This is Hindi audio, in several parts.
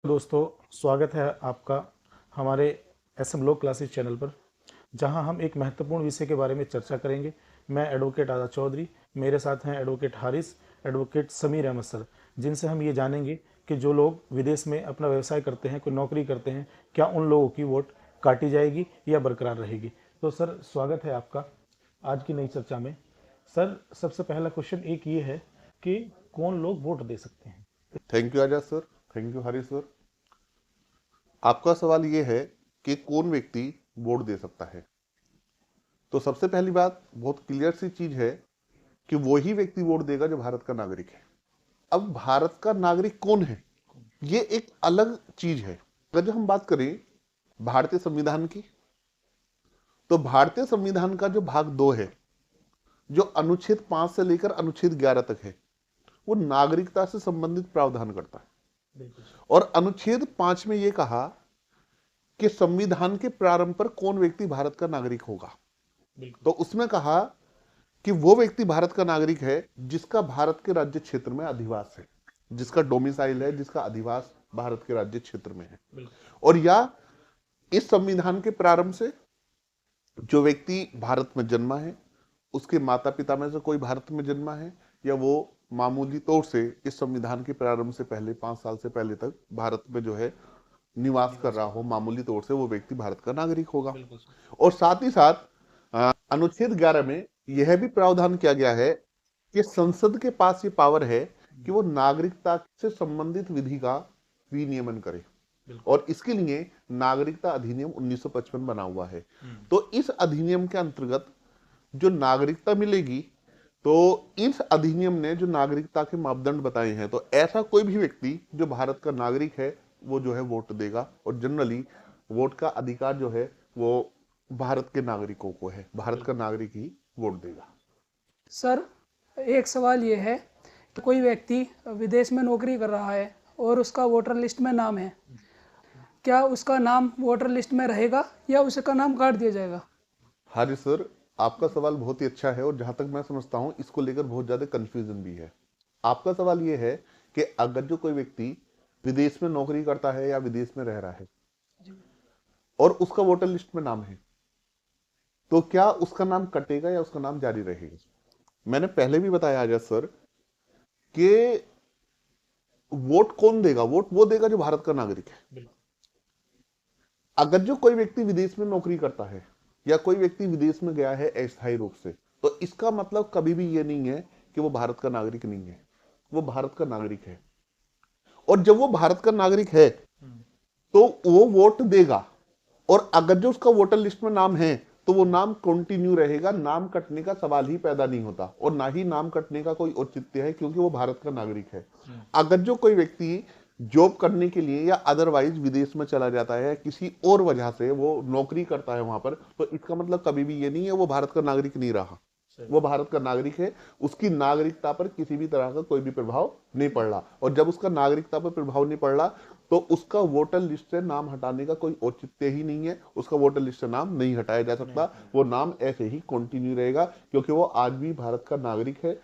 दोस्तों, स्वागत है आपका हमारे SM लॉ क्लासेस चैनल पर, जहां हम एक महत्वपूर्ण विषय के बारे में चर्चा करेंगे। मैं एडवोकेट आज़ाद चौधरी, मेरे साथ हैं advocate Haris, advocate Sameer Ahmed sir, जिनसे हम ये जानेंगे कि जो लोग विदेश में अपना व्यवसाय करते हैं, कोई नौकरी करते हैं, क्या उन लोगों की वोट काटी जाएगी या बरकरार रहेगी। तो सर, स्वागत है आपका आज की नई चर्चा में। सर, सबसे पहला क्वेश्चन एक ये है कि कौन लोग वोट दे सकते हैं। Thank you Azad sir. Thank you Harish sir. आपका सवाल यह है कि कौन व्यक्ति वोट दे सकता है। तो सबसे पहली बात, बहुत क्लियर सी चीज है कि वो ही व्यक्ति वोट देगा जो भारत का नागरिक है। अब भारत का नागरिक कौन है, ये एक अलग चीज है। अगर जो हम बात करें भारतीय संविधान की, तो भारतीय संविधान का जो भाग 2 है, जो अनुच्छेद 5 से लेकर अनुच्छेद 11 तक है, वो नागरिकता से संबंधित प्रावधान करता है। और अनुच्छेद 5 में यह कहा कि संविधान के प्रारंभ पर कौन व्यक्ति भारत का नागरिक होगा। तो उसमें कहा कि वो व्यक्ति भारत का नागरिक है जिसका भारत के राज्य क्षेत्र में अधिवास है, जिसका डोमिसाइल है, जिसका अधिवास भारत के राज्य क्षेत्र में है। और या इस संविधान के प्रारंभ से जो व्यक्ति भारत में जन्मा है, उसके माता पिता में से कोई भारत में जन्मा है, या वो मामूली तौर से इस संविधान के प्रारंभ से पहले 5 साल से पहले तक भारत में जो है निवास कर रहा हो, मामूली तौर से, वो व्यक्ति भारत का नागरिक होगा। और साथ ही साथ अनुच्छेद 11 में यह भी प्रावधान किया गया है कि संसद के पास ये पावर है कि वो नागरिकता से संबंधित विधि का विनियमन करे, और इसके लिए नागरिकता अधिनियम 1955 बना हुआ है। तो इस अधिनियम के अंतर्गत जो नागरिकता मिलेगी, तो इस अधिनियम ने जो नागरिकता के मापदंड बताए हैं, तो ऐसा कोई भी व्यक्ति जो भारत का नागरिक है वो जो है वोट देगा। और जनरली वोट का अधिकार जो है वो भारत के नागरिकों को है, भारत का नागरिक ही वोट देगा। सर, एक सवाल ये है कि कोई व्यक्ति विदेश में नौकरी कर रहा है और उसका वोटर लिस्ट में नाम है, क्या उसका नाम वोटर लिस्ट में रहेगा या उसका नाम काट दिया जाएगा। हारी सर, आपका सवाल बहुत ही अच्छा है, और जहां तक मैं समझता हूं इसको लेकर बहुत ज्यादा कंफ्यूजन भी है। आपका सवाल यह है कि अगर जो कोई व्यक्ति विदेश में नौकरी करता है या विदेश में रह रहा है और उसका वोटर लिस्ट में नाम है, तो क्या उसका नाम कटेगा या उसका नाम जारी रहेगा। मैंने पहले भी बताया आजाद सर कि वोट कौन देगा, वोट वो देगा जो भारत का नागरिक है। अगर जो कोई व्यक्ति विदेश में नौकरी करता है या कोई व्यक्ति विदेश में गया है अस्थायी रूप से, तो इसका मतलब कभी भी यह नहीं है कि वो भारत का नागरिक नहीं है, वो भारत का नागरिक है। और जब वो भारत का नागरिक है तो वो वोट देगा, और अगर जो उसका वोटर लिस्ट में नाम है तो वो नाम कंटिन्यू रहेगा, नाम कटने का सवाल ही पैदा नहीं होता, और ना ही नाम कटने का कोई औचित्य है, क्योंकि वो भारत का नागरिक है। अगर जो कोई व्यक्ति जॉब करने के लिए या अदरवाइज विदेश में चला जाता है, किसी और वजह से वो नौकरी करता है वहां पर, तो इसका मतलब कभी भी ये नहीं है वो भारत का नागरिक नहीं रहा, वो भारत का नागरिक है। उसकी नागरिकता पर किसी भी तरह का कोई भी प्रभाव नहीं पड़ रहा, और जब उसका नागरिकता पर प्रभाव नहीं पड़ रहा तो उसका वोटर लिस्ट से नाम हटाने का कोई औचित्य ही नहीं है। उसका वोटर लिस्ट से नाम नहीं हटाया जा सकता, वो नाम ऐसे ही कंटिन्यू रहेगा, क्योंकि वो आज भी भारत का नागरिक है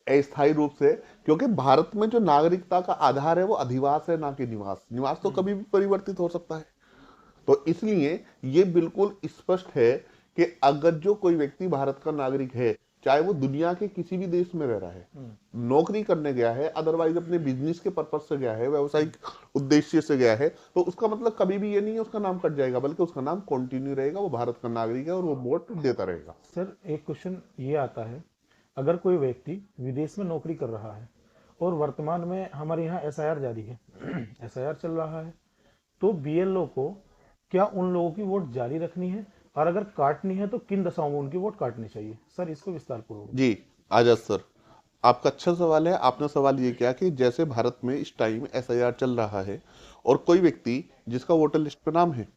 अस्थायी रूप से। क्योंकि भारत में जो नागरिकता का आधार है वो अधिवास है, ना कि निवास। निवास तो कभी भी परिवर्तित हो सकता है। तो इसलिए ये बिल्कुल स्पष्ट है कि अगर जो कोई व्यक्ति भारत का नागरिक है, चाहे वो दुनिया के किसी भी देश में रह रहा है, नौकरी करने गया है, अदरवाइज अपने बिजनेस के पर्पज से गया है, व्यावसायिक उद्देश्य से गया है, तो उसका मतलब कभी भी ये नहीं है उसका नाम कट जाएगा, बल्कि उसका नाम कंटिन्यू रहेगा, वो भारत का नागरिक है और वो वोट देता रहेगा। सर, एक क्वेश्चन ये आता है, अगर कोई व्यक्ति विदेश में नौकरी कर रहा है और वर्तमान में हमारे यहाँ SIR जारी है SIR चल रहा है, तो BLO को क्या उन लोगों की वोट जारी रखनी है, और अगर काटनी है तो किन दशाओं में उनकी वोट काटनी चाहिए। सर, इसको विस्तार पूर्वक। जी आजाद सर, आपका अच्छा सवाल है। आपने सवाल ये किया कि जैसे भारत में इस टाइम SIR चल रहा है और कोई व्यक्ति जिसका वोटर लिस्ट पे नाम है,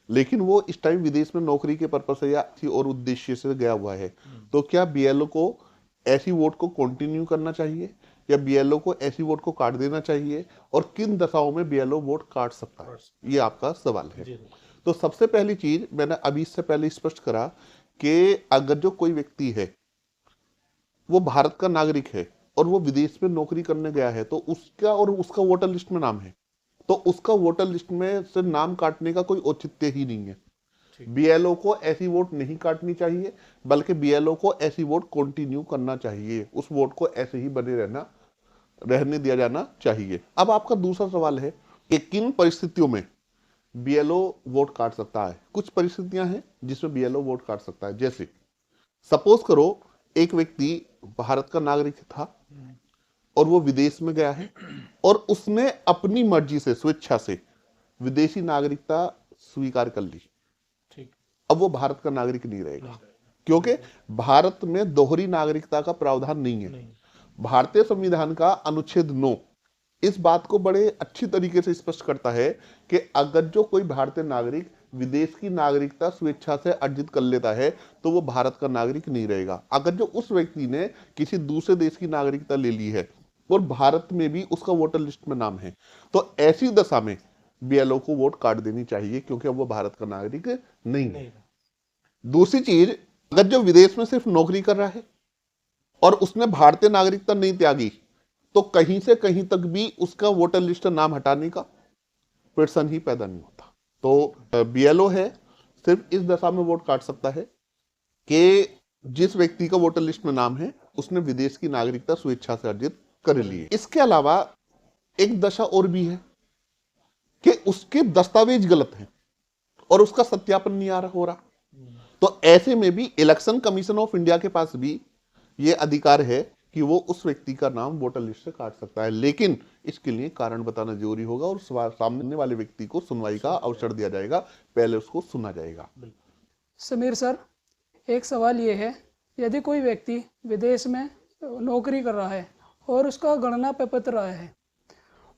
लेकिन वो इस टाइम विदेश में नौकरी के पर्पज से या किसी और उद्देश्य से गया हुआ है, तो क्या BLO को ऐसी वोट को कंटिन्यू करना चाहिए या BLO को ऐसी वोट को काट देना चाहिए, और किन दशाओं में BLO वोट काट सकता है, ये आपका सवाल है। तो सबसे पहली चीज मैंने अभी इससे पहले स्पष्ट करा कि अगर जो कोई व्यक्ति है वो भारत का नागरिक है, और वो विदेश में नौकरी करने गया है तो उसका और उसका वोटर लिस्ट में नाम है, तो उसका वोटर लिस्ट में से नाम काटने का कोई औचित्य ही नहीं है। बीएलओ को ऐसी वोट नहीं काटनी चाहिए, बल्कि बीएलओ को ऐसी वोट कंटिन्यू करना चाहिए, उस वोट को ऐसे ही बने रहने दिया जाना चाहिए। अब आपका दूसरा सवाल है कि किन परिस्थितियों में बीएलओ वोट काट सकता है। कुछ परिस्थितियां हैं जिसमें बीएलओ वोट काट सकता है, जैसे सपोज करो एक व्यक्ति भारत का नागरिक था और वो विदेश में गया है और उसने अपनी मर्जी से, स्वेच्छा से विदेशी नागरिकता स्वीकार कर ली। ठीक। अब वो भारत का नागरिक नहीं रहेगा, क्योंकि भारत में दोहरी नागरिकता का प्रावधान नहीं है। भारतीय संविधान का अनुच्छेद 9 इस बात को बड़े अच्छी तरीके से स्पष्ट करता है कि अगर जो कोई भारतीय नागरिक विदेश की नागरिकता स्वेच्छा से अर्जित कर लेता है तो वो भारत का नागरिक नहीं रहेगा। अगर जो उस व्यक्ति ने किसी दूसरे देश की नागरिकता ले ली है और भारत में भी उसका वोटर लिस्ट में नाम है, तो ऐसी दशा में बीएलओ को वोट काट देनी चाहिए, क्योंकि अब वो भारत का नागरिक नहीं है। दूसरी चीज, अगर जो विदेश में सिर्फ नौकरी कर रहा है और उसने भारतीय नागरिकता नहीं त्यागी, तो कहीं से कहीं तक भी उसका वोटर लिस्ट नाम हटाने का प्रश्न ही पैदा नहीं होता। तो बीएलओ है सिर्फ इस दशा में वोट काट सकता है कि जिस व्यक्ति का वोटर लिस्ट में नाम है उसने विदेश की नागरिकता स्वेच्छा से अर्जित कर ली है। इसके अलावा एक दशा और भी है कि उसके दस्तावेज गलत हैं और उसका सत्यापन नहीं हो रहा, तो ऐसे में भी इलेक्शन कमीशन ऑफ इंडिया के पास भी यह अधिकार है कि वो उस व्यक्ति का नाम वोटर लिस्ट से काट सकता है, लेकिन इसके लिए कारण बताना जरूरी होगा और सामने वाले व्यक्ति को सुनवाई का अवसर दिया जाएगा, पहले उसको सुना जाएगा। समीर सर, एक सवाल ये है, यदि कोई व्यक्ति विदेश में नौकरी कर रहा है और उसका गणना प्रपत्र आया है,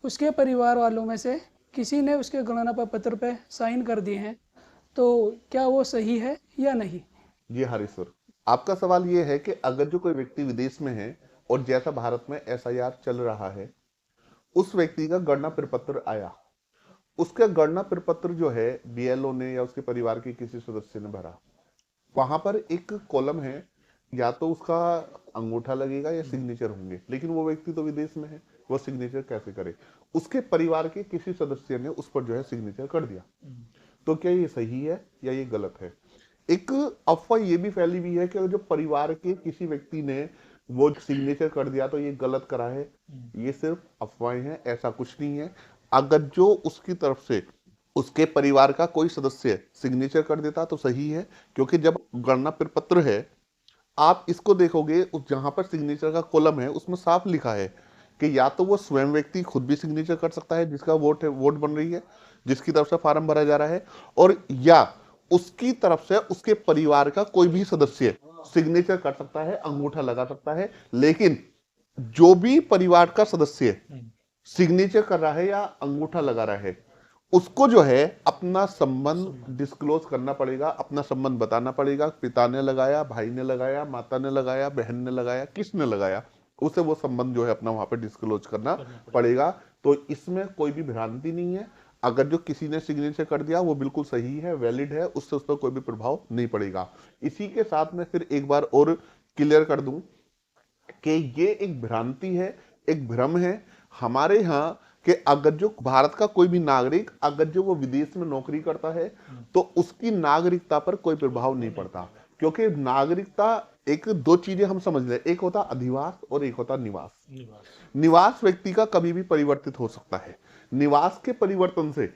उसके परिवार वालों में से किसी ने उसके गणना प्रपत्र पे साइन कर दिए हैं, तो क्या वो सही है या नहीं? जी हरीश सर, आपका सवाल ये है कि अगर जो कोई व्यक्ति विदेश में है और जैसा भारत में एसआईआर चल रहा है, उस व्यक्ति का गणना प्रपत्र आया, उसका गणना प्रपत्र जो है बीएलओ ने या उसके परिवार के किसी सदस्य ने भरा, वहां पर एक कॉलम है, या तो उसका अंगूठा लगेगा या सिग्नेचर होंगे, लेकिन वो व्यक्ति तो विदेश में है, वो सिग्नेचर कैसे करे? उसके परिवार के किसी सदस्य ने उस पर जो है सिग्नेचर कर दिया, तो क्या ये सही है या ये गलत है? एक अफवाह ये भी फैली हुई है कि जो परिवार के किसी व्यक्ति ने वो सिग्नेचर कर दिया तो ये गलत करा है। ये सिर्फ अफवाहें हैं, ऐसा कुछ नहीं है। अगर जो उसकी तरफ से उसके परिवार का कोई सदस्य सिग्नेचर कर देता तो सही है, क्योंकि जब गणना प्रपत्र है आप इसको देखोगे, उस जहां पर सिग्नेचर का कॉलम है उसमें साफ लिखा है कि या तो वो स्वयं व्यक्ति खुद भी सिग्नेचर कर सकता है जिसका वोट है, वोट बन रही है, जिसकी तरफ से फार्म भरा जा रहा है, और या उसकी तरफ से उसके परिवार का कोई भी सदस्य सिग्नेचर कर सकता है, अंगूठा लगा सकता है। लेकिन जो भी परिवार का सदस्य सिग्नेचर कर रहा है या अंगूठा लगा रहा है, उसको जो है अपना संबंध डिस्क्लोज करना पड़ेगा, अपना संबंध बताना पड़ेगा। पिता ने लगाया, भाई ने लगाया, माता ने लगाया, बहन ने लगाया, किसने लगाया, उसे वो संबंध जो है अपना वहां पे डिस्क्लोज करना पड़ेगा। तो इसमें कोई भी भ्रांति नहीं है। अगर जो किसी ने सिग्नेचर कर दिया वो बिल्कुल सही है, वैलिड है, उससे उस पर कोई भी प्रभाव नहीं पड़ेगा। इसी के साथ में फिर एक बार और क्लियर कर दूं कि ये एक भ्रांति है, एक भ्रम है हमारे यहाँ कि अगर जो भारत का कोई भी नागरिक अगर जो वो विदेश में नौकरी करता है तो उसकी नागरिकता पर कोई प्रभाव नहीं पड़ता, क्योंकि नागरिकता एक दो चीजें हम समझ लें, एक होता अधिवास और एक होता निवास। निवास व्यक्ति का कभी भी परिवर्तित हो सकता है, निवास के परिवर्तन से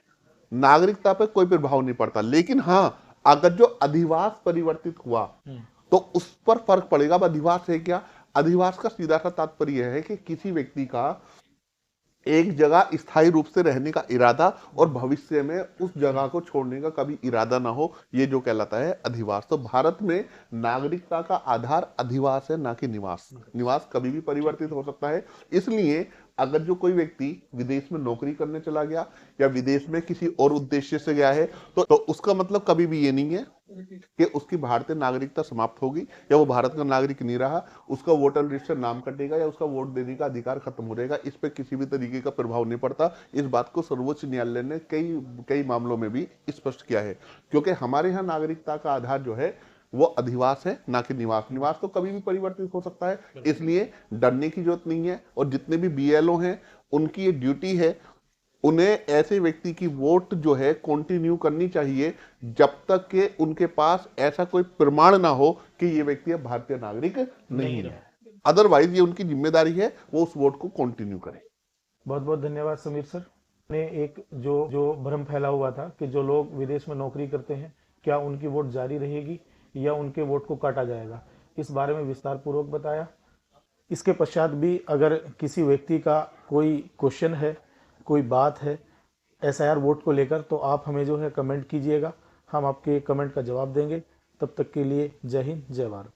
नागरिकता पर कोई प्रभाव नहीं पड़ता। लेकिन हाँ, अगर जो अधिवास परिवर्तित हुआ तो उस पर फर्क पड़ेगा। अब अधिवास है क्या? अधिवास का सीधा सा तात्पर्य है कि किसी व्यक्ति का एक जगह स्थायी रूप से रहने का इरादा और भविष्य में उस जगह को छोड़ने का कभी इरादा ना हो, ये जो कहलाता है अधिवास। तो भारत में नागरिकता का आधार अधिवास है, ना कि निवास। निवास कभी भी परिवर्तित हो सकता है। इसलिए अगर जो कोई व्यक्ति विदेश में नौकरी करने चला गया या विदेश में किसी और उद्देश्य से गया है तो उसका मतलब कभी भी ये नहीं है कि उसकी भारतीय नागरिकता समाप्त होगी या वो भारत का नागरिक नहीं रहा, उसका वोटर लिस्ट से नाम कटेगा या उसका वोट देने का अधिकार खत्म हो जाएगा। इस पे किसी भी तरीके का प्रभाव नहीं पड़ता। इस बात को सर्वोच्च न्यायालय ने कई मामलों में भी स्पष्ट किया है, क्योंकि हमारे यहाँ नागरिकता का आधार जो है वो अधिवास है, ना कि निवास। निवास तो कभी भी परिवर्तित हो सकता है, इसलिए डरने की जरूरत नहीं है। और जितने भी बीएलओ हैं, उनकी ये ड्यूटी है, उन्हें ऐसे व्यक्ति की वोट जो है कंटिन्यू करनी चाहिए जब तक कि उनके पास ऐसा कोई प्रमाण ना हो कि ये व्यक्ति अब भारतीय नागरिक नहीं है। अदरवाइज ये उनकी जिम्मेदारी है, वो उस वोट को कंटिन्यू करें। बहुत बहुत धन्यवाद समीर सर ने एक जो भ्रम फैला हुआ था कि जो लोग विदेश में नौकरी करते हैं क्या उनकी वोट जारी रहेगी या उनके वोट को काटा जाएगा, इस बारे में विस्तार पूर्वक बताया। इसके पश्चात भी अगर किसी व्यक्ति का कोई क्वेश्चन है, कोई बात है एसआईआर वोट को लेकर, तो आप हमें जो है कमेंट कीजिएगा, हम आपके कमेंट का जवाब देंगे। तब तक के लिए जय हिंद, जय भारत।